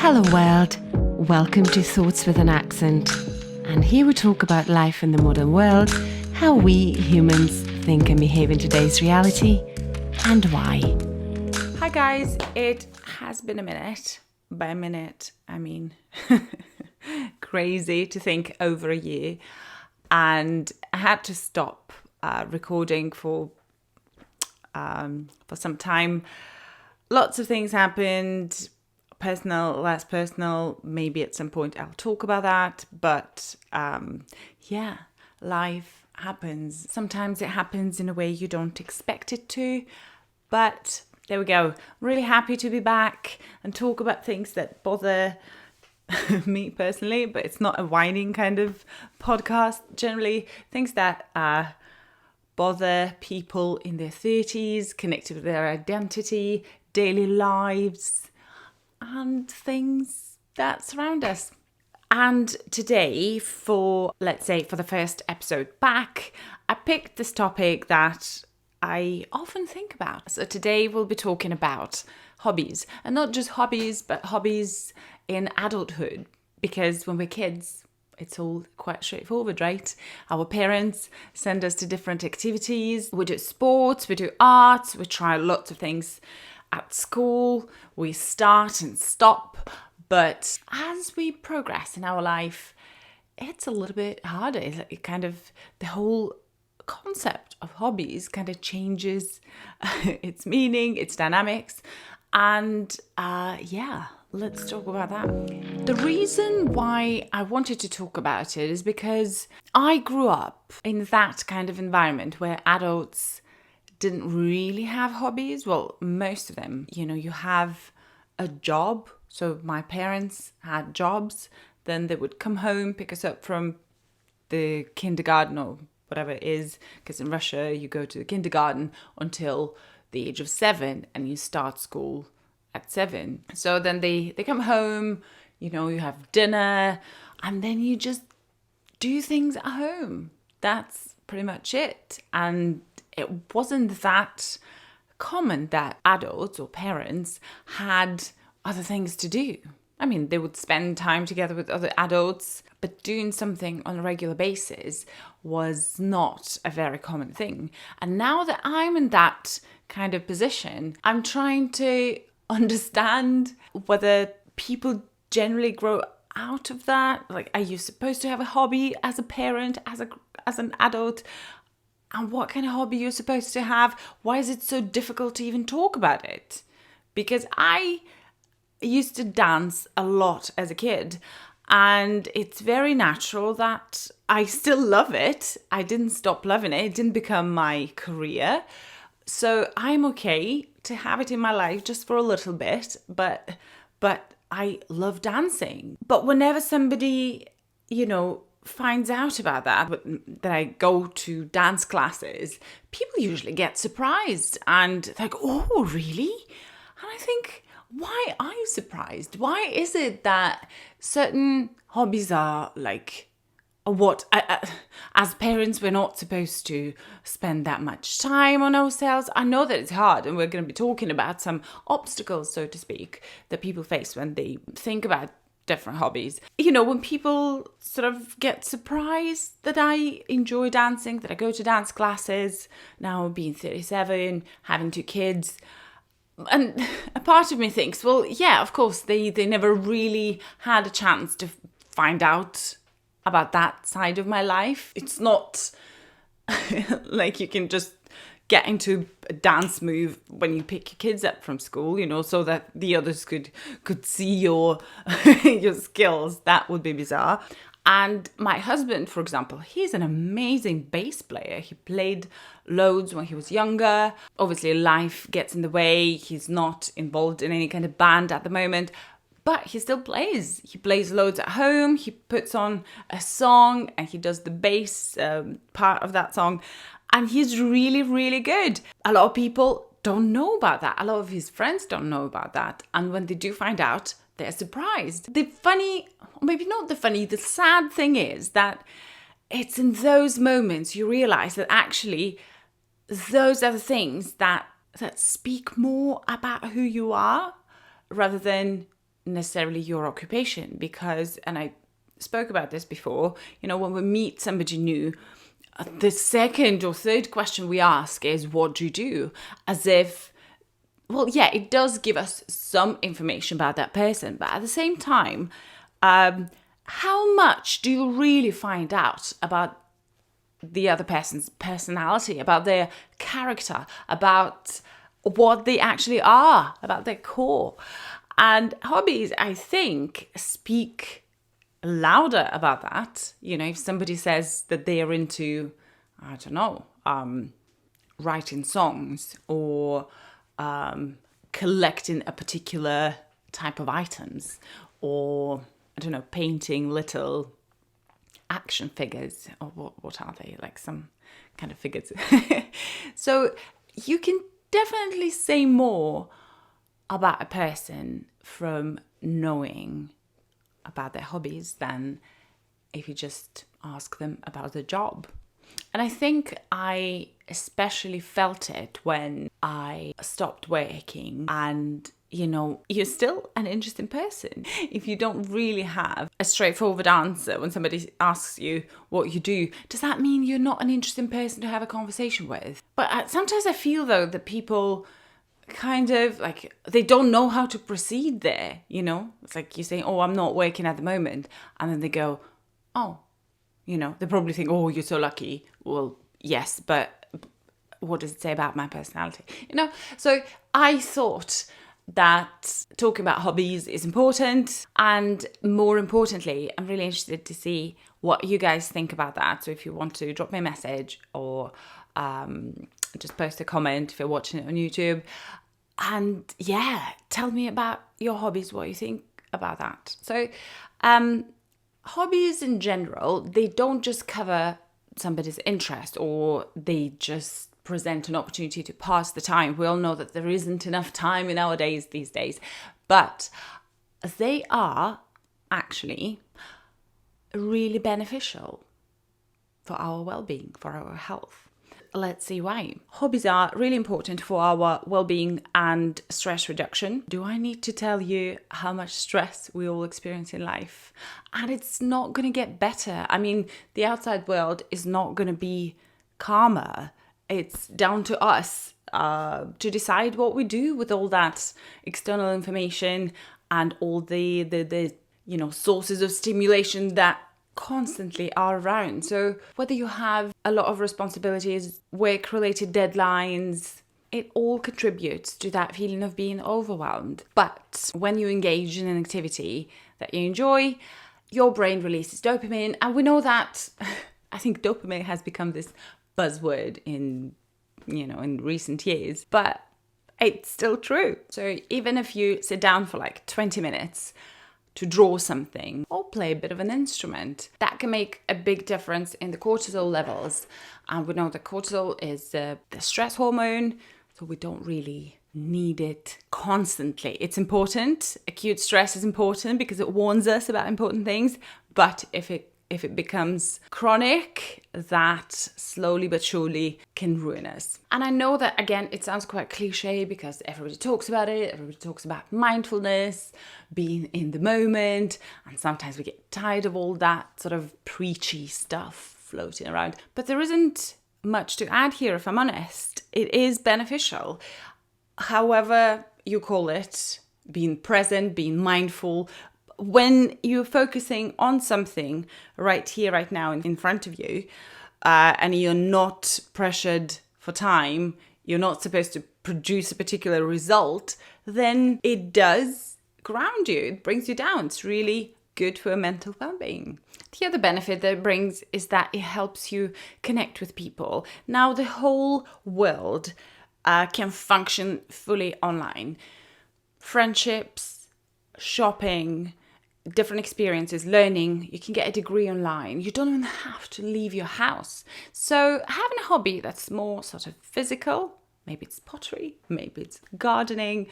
Hello world, welcome to Thoughts with an Accent. And here we talk about life in the modern world, how we humans think and behave in today's reality, and why. Hi guys, it has been a minute. By a minute, I mean crazy to think over a year. And I had to stop recording for some time. Lots of things happened. Personal, less personal. Maybe at some point I'll talk about that. But life happens. Sometimes it happens in a way you don't expect it to. But there we go. Really happy to be back and talk about things that bother me personally. But it's not a whining kind of podcast. Generally, things that bother people in their 30s, connected with their identity, daily lives, and things that surround us. And today, for the first episode back, I picked this topic that I often think about. So today we'll be talking about hobbies, and not just hobbies, but hobbies in adulthood. Because when we're kids, it's all quite straightforward, right? Our parents send us to different activities. We do sports, we do arts, we try lots of things at school. We start and stop. But as we progress in our life, it's a little bit harder. It kind of, the whole concept of hobbies kind of changes its meaning, its dynamics. And let's talk about that. The reason why I wanted to talk about it is because I grew up in that kind of environment where adults didn't really have hobbies. Well, most of them, you have a job. So my parents had jobs. Then they would come home, pick us up from the kindergarten or whatever it is. Because in Russia, you go to the kindergarten until the age of 7 and you start school at 7. So then they come home, you have dinner, and then you just do things at home. That's pretty much it. And it wasn't that common that adults or parents had other things to do. I mean, they would spend time together with other adults, but doing something on a regular basis was not a very common thing. And now that I'm in that kind of position, I'm trying to understand whether people generally grow out of that. Like, are you supposed to have a hobby as a parent, as an adult? And what kind of hobby you're supposed to have? Why is it so difficult to even talk about it? Because I used to dance a lot as a kid, and it's very natural that I still love it. I didn't stop loving it. It didn't become my career. So I'm okay to have it in my life just for a little bit, but I love dancing. But whenever somebody, finds out about that I go to dance classes, people usually get surprised and like, oh, really? And I think, why are you surprised? Why is it that certain hobbies are like, as parents, we're not supposed to spend that much time on ourselves? I know that it's hard, and we're going to be talking about some obstacles, so to speak, that people face when they think about different hobbies. When people sort of get surprised that I enjoy dancing, that I go to dance classes, now being 37, having 2 kids. And a part of me thinks, well, yeah, of course, they never really had a chance to find out about that side of my life. It's not like you can just get into a dance move when you pick your kids up from school, so that the others could see your your skills. That would be bizarre. And my husband, for example, he's an amazing bass player. He played loads when he was younger. Obviously, life gets in the way. He's not involved in any kind of band at the moment, but he still plays. He plays loads at home. He puts on a song and he does the bass part of that song. And he's really, really good. A lot of people don't know about that. A lot of his friends don't know about that. And when they do find out, they're surprised. The sad thing is that it's in those moments you realize that actually those are the things that speak more about who you are rather than necessarily your occupation, because, and I spoke about this before, when we meet somebody new, the second or third question we ask is, what do you do? As if, well, yeah, it does give us some information about that person, but at the same time, how much do you really find out about the other person's personality, about their character, about what they actually are, about their core? And hobbies, I think, speak louder about that. If somebody says that they are into, I don't know, writing songs or collecting a particular type of items, or, I don't know, painting little action figures, or what are they, like some kind of figures. So you can definitely say more about a person from knowing about their hobbies than if you just ask them about their job. And I think I especially felt it when I stopped working, and you're still an interesting person if you don't really have a straightforward answer when somebody asks you what you do. Does that mean you're not an interesting person to have a conversation with? But sometimes I feel, though, that people kind of like, they don't know how to proceed there. It's like you're saying, oh, I'm not working at the moment, and then they go, oh, they probably think, oh, you're so lucky. Well, yes, but what does it say about my personality? So I thought that talking about hobbies is important, and more importantly, I'm really interested to see what you guys think about that. So if you want to drop me a message, or just post a comment if you're watching it on YouTube, and tell me about your hobbies, what you think about that. So hobbies in general, they don't just cover somebody's interest, or they just present an opportunity to pass the time. We all know that there isn't enough time in our days these days, but they are actually really beneficial for our well-being, for our health. Let's see why. Hobbies are really important for our well-being and stress reduction. Do I need to tell you how much stress we all experience in life? And it's not going to get better. I mean, the outside world is not going to be calmer. It's down to us to decide what we do with all that external information and all the sources of stimulation that constantly are around. So whether you have a lot of responsibilities, work-related deadlines, it all contributes to that feeling of being overwhelmed. But when you engage in an activity that you enjoy, your brain releases dopamine. And we know that, I think dopamine has become this buzzword in recent years, but it's still true. So even if you sit down for like 20 minutes to draw something or play a bit of an instrument, that can make a big difference in the cortisol levels. And we know that cortisol is the stress hormone, so we don't really need it constantly. It's important. Acute stress is important because it warns us about important things. But if it becomes chronic, that slowly but surely can ruin us. And I know that, again, it sounds quite cliche because everybody talks about it. Everybody talks about mindfulness, being in the moment. And sometimes we get tired of all that sort of preachy stuff floating around. But there isn't much to add here, if I'm honest. It is beneficial. However you call it, being present, being mindful, when you're focusing on something right here, right now in front of you, and you're not pressured for time, you're not supposed to produce a particular result, then it does ground you. It brings you down. It's really good for mental well-being. The other benefit that it brings is that it helps you connect with people. Now, the whole world can function fully online. Friendships, shopping, different experiences, learning. You can get a degree online. You don't even have to leave your house. So having a hobby that's more sort of physical, maybe it's pottery, maybe it's gardening,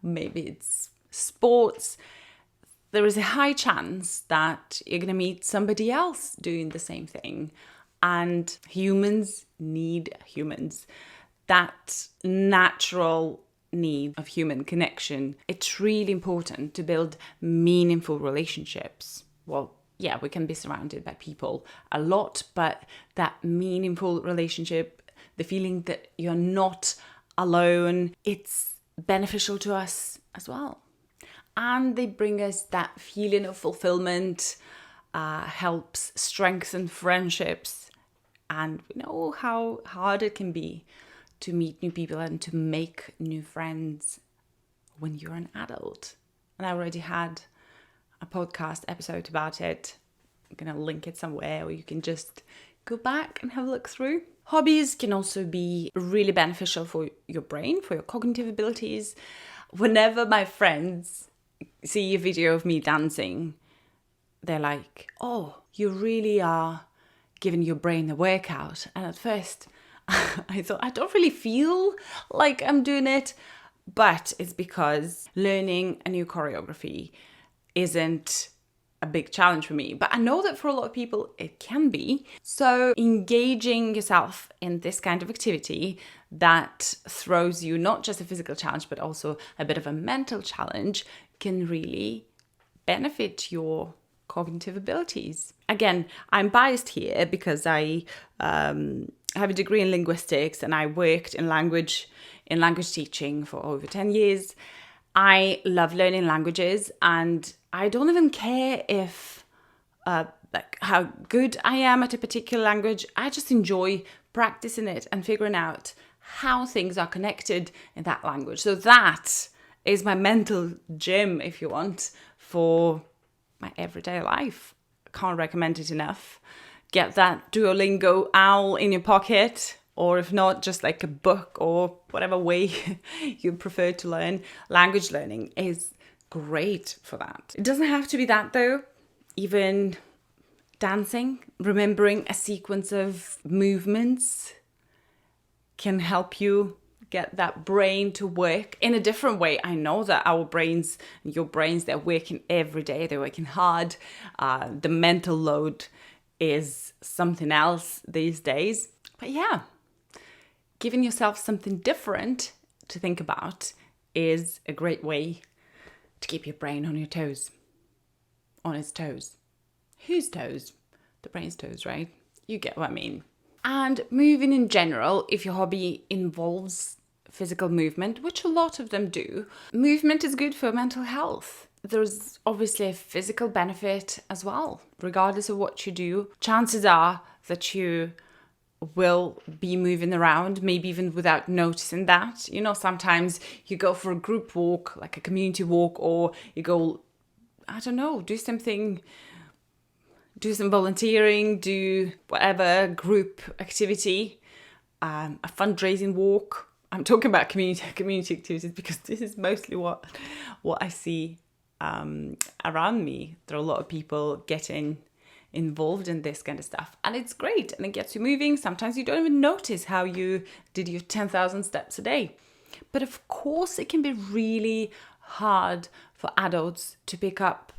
maybe it's sports, there is a high chance that you're going to meet somebody else doing the same thing. And humans need humans. That natural need of human connection. It's really important to build meaningful relationships. Well, yeah, we can be surrounded by people a lot, but that meaningful relationship, the feeling that you're not alone, it's beneficial to us as well. And they bring us that feeling of fulfillment, helps strengthen friendships. And we know how hard it can be to meet new people and to make new friends when you're an adult. And I already had a podcast episode about it. I'm going to link it somewhere, or you can just go back and have a look through. Hobbies can also be really beneficial for your brain, for your cognitive abilities. Whenever my friends see a video of me dancing, they're like, oh, you really are giving your brain a workout. And at first, I thought, I don't really feel like I'm doing it, but it's because learning a new choreography isn't a big challenge for me. But I know that for a lot of people, it can be. So engaging yourself in this kind of activity that throws you not just a physical challenge, but also a bit of a mental challenge can really benefit your cognitive abilities. Again, I'm biased here because I have a degree in linguistics and I worked in language teaching for over 10 years. I love learning languages, and I don't even care if like how good I am at a particular language. I just enjoy practicing it and figuring out how things are connected in that language. So that is my mental gym, if you want, for my everyday life. I can't recommend it enough. Get that Duolingo owl in your pocket, or if not, just like a book or whatever way you prefer to learn. Language learning is great for that. It doesn't have to be that though. Even dancing, remembering a sequence of movements can help you get that brain to work in a different way. I know that our brains, your brains, they're working every day. They're working hard. The mental load is something else these days. But yeah, giving yourself something different to think about is a great way to keep your brain on your toes. On its toes. Whose toes? The brain's toes, right? You get what I mean. And moving in general, if your hobby involves physical movement, which a lot of them do, movement is good for mental health. There's obviously a physical benefit as well. Regardless of what you do, chances are that you will be moving around, maybe even without noticing that. You know, sometimes you go for a group walk, like a community walk, or you go, I don't know, do some volunteering, do whatever group activity, a fundraising walk. I'm talking about community activities because this is mostly what I see around me. There are a lot of people getting involved in this kind of stuff, and it's great, and it gets you moving. Sometimes you don't even notice how you did your 10,000 steps a day. But of course, it can be really hard for adults to pick up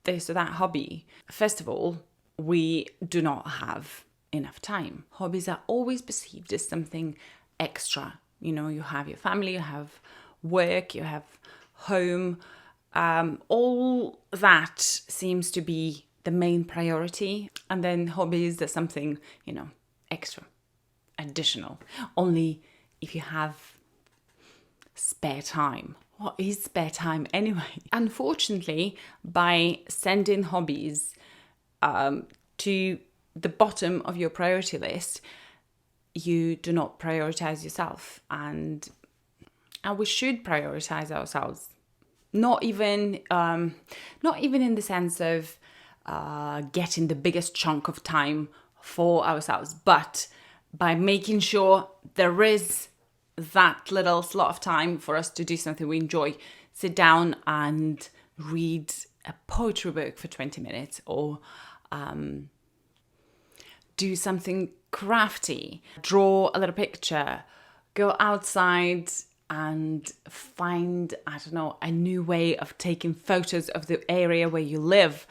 this or that hobby. First of all, we do not have enough time. Hobbies are always perceived as something extra. You know, you have your family, you have work, you have home. All that seems to be the main priority. And then hobbies are something, you know, extra, additional. Only if you have spare time. What is spare time anyway? Unfortunately, by sending hobbies to the bottom of your priority list, you do not prioritize yourself, and we should prioritize ourselves. Not even in the sense of getting the biggest chunk of time for ourselves, but by making sure there is that little slot of time for us to do something we enjoy. Sit down and read a poetry book for 20 minutes, or do something crafty, draw a little picture, go outside and find, I don't know, a new way of taking photos of the area where you live,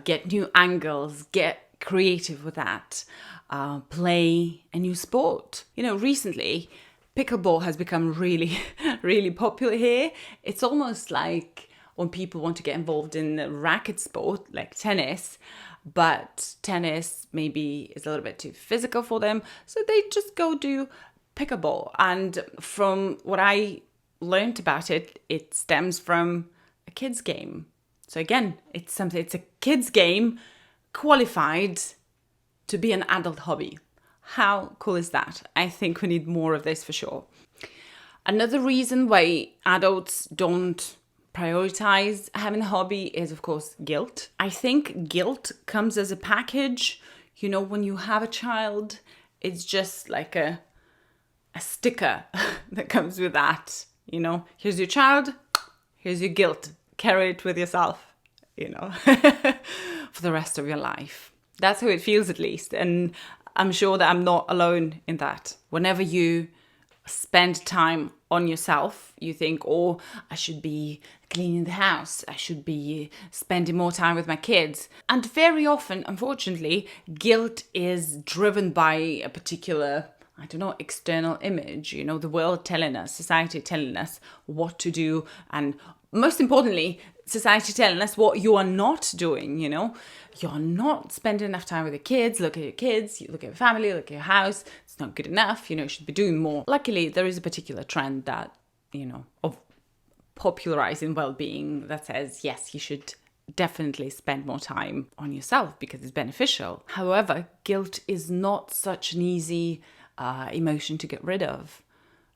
get new angles, get creative with that, play a new sport. You know, recently, pickleball has become really, really popular here. It's almost like when people want to get involved in a racket sport like tennis, but tennis maybe is a little bit too physical for them, so they just go do pickleball. And from what I learned about it, it stems from a kids game. So again, it's a kids game qualified to be an adult hobby. How cool is that? I think we need more of this for sure. Another reason why adults don't prioritize having a hobby is, of course, guilt. I think guilt comes as a package. You know, when you have a child, it's just like a sticker that comes with that. You know, here's your child, here's your guilt. Carry it with yourself, you know, for the rest of your life. That's how it feels, at least. And I'm sure that I'm not alone in that. Whenever you spend time on yourself, you think, oh, I should be cleaning the house. I should be spending more time with my kids. And very often, unfortunately, guilt is driven by a particular, I don't know, external image, you know, the world telling us, society telling us what to do, and most importantly, society telling us what you are not doing, you know. You're not spending enough time with your kids. Look at your kids, you look at your family, look at your house. It's not good enough, you know, you should be doing more. Luckily, there is a particular trend that, you know, of popularizing well-being that says, yes, you should definitely spend more time on yourself because it's beneficial. However, guilt is not such an easy emotion to get rid of.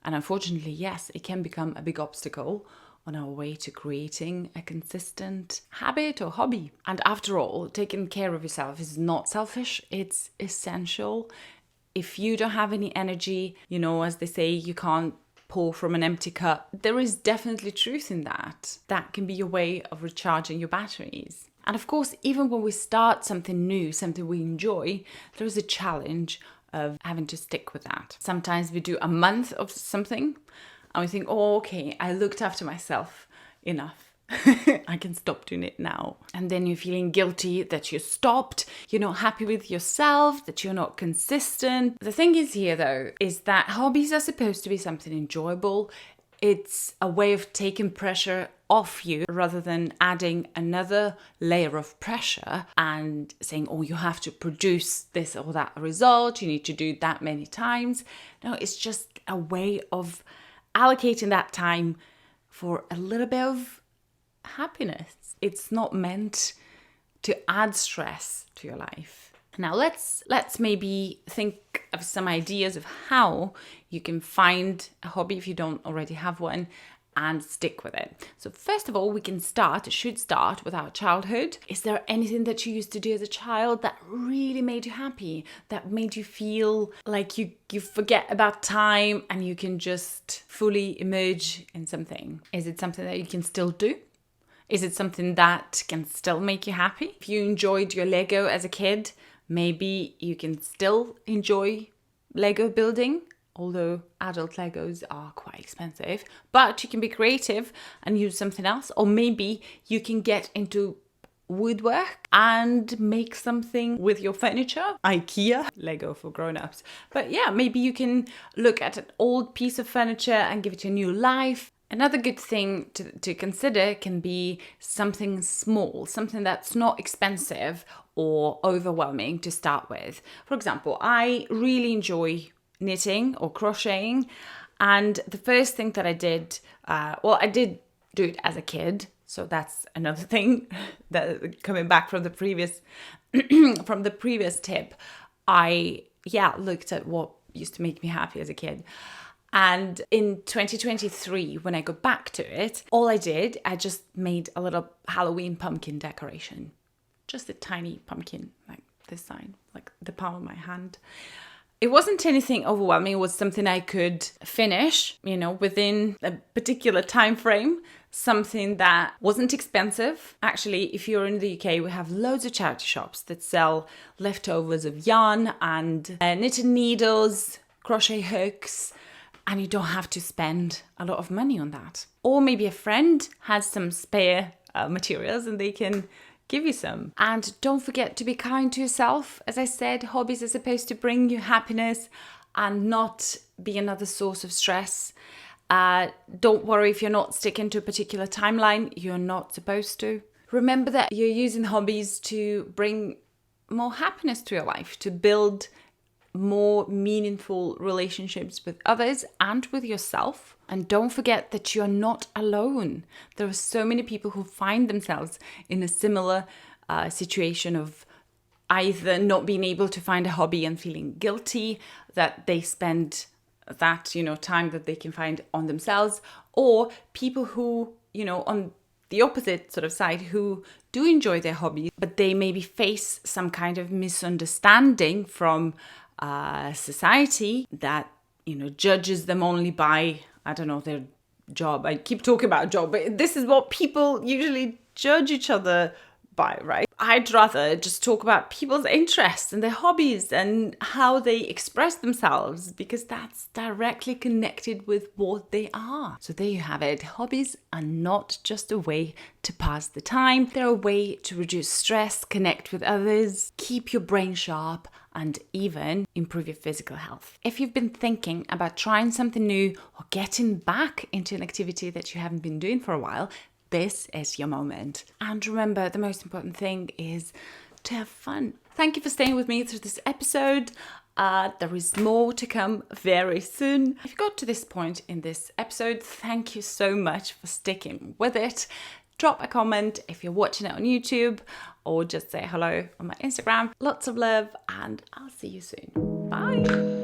And unfortunately, yes, it can become a big obstacle on our way to creating a consistent habit or hobby. And after all, taking care of yourself is not selfish, it's essential. If you don't have any energy, you know, as they say, you can't pour from an empty cup. There is definitely truth in that. That can be your way of recharging your batteries. And of course, even when we start something new, something we enjoy, there is a challenge of having to stick with that. Sometimes we do a month of something and we think, oh, okay, I looked after myself enough. I can stop doing it now. And then you're feeling guilty that you stopped. You're not happy with yourself, that you're not consistent. The thing is here, though, is that hobbies are supposed to be something enjoyable. It's a way of taking pressure off you rather than adding another layer of pressure and saying, oh, you have to produce this or that result. You need to do that many times. No, it's just a way of allocating that time for a little bit of happiness. It's not meant to add stress to your life. Now let's maybe think of some ideas of how you can find a hobby if you don't already have one and stick with it. So first of all, we should start with our childhood. Is there anything that you used to do as a child that really made you happy, that made you feel like you forget about time and you can just fully emerge in something? Is it something that you can still do? Is it something that can still make you happy? If you enjoyed your Lego as a kid, maybe you can still enjoy Lego building, although adult Legos are quite expensive, but you can be creative and use something else. Or maybe you can get into woodwork and make something with your furniture. IKEA, Lego for grown-ups. But yeah, maybe you can look at an old piece of furniture and give it a new life. Another good thing to consider can be something small, something that's not expensive or overwhelming to start with. For example, I really enjoy knitting or crocheting, and the first thing that I did, I did do it as a kid, so that's another thing that coming back from the previous tip. I looked at what used to make me happy as a kid. And in 2023, when I go back to it, I just made a little Halloween pumpkin decoration. Just a tiny pumpkin, like this size, like the palm of my hand. It wasn't anything overwhelming. It was something I could finish, within a particular time frame. Something that wasn't expensive. Actually, if you're in the UK, we have loads of charity shops that sell leftovers of yarn and knitted needles, crochet hooks, and you don't have to spend a lot of money on that. Or maybe a friend has some spare materials and they can give you some. And don't forget to be kind to yourself. As I said, hobbies are supposed to bring you happiness and not be another source of stress. Don't worry if you're not sticking to a particular timeline. You're not supposed to. Remember that you're using hobbies to bring more happiness to your life, to build more meaningful relationships with others and with yourself. And don't forget that you're not alone. There are so many people who find themselves in a similar situation of either not being able to find a hobby and feeling guilty that they spend that, time that they can find on themselves, or people who, on the opposite sort of side, who do enjoy their hobby, but they maybe face some kind of misunderstanding from society that, judges them only by, their job. I keep talking about job, but this is what people usually judge each other by, right? I'd rather just talk about people's interests and their hobbies and how they express themselves, because that's directly connected with what they are. So there you have it. Hobbies are not just a way to pass the time. They're a way to reduce stress, connect with others, keep your brain sharp, and even improve your physical health. If you've been thinking about trying something new or getting back into an activity that you haven't been doing for a while, this is your moment. And remember, the most important thing is to have fun. Thank you for staying with me through this episode. There is more to come very soon. If you got to this point in this episode, thank you so much for sticking with it. Drop a comment if you're watching it on YouTube, or just say hello on my Instagram. Lots of love, and I'll see you soon. Bye.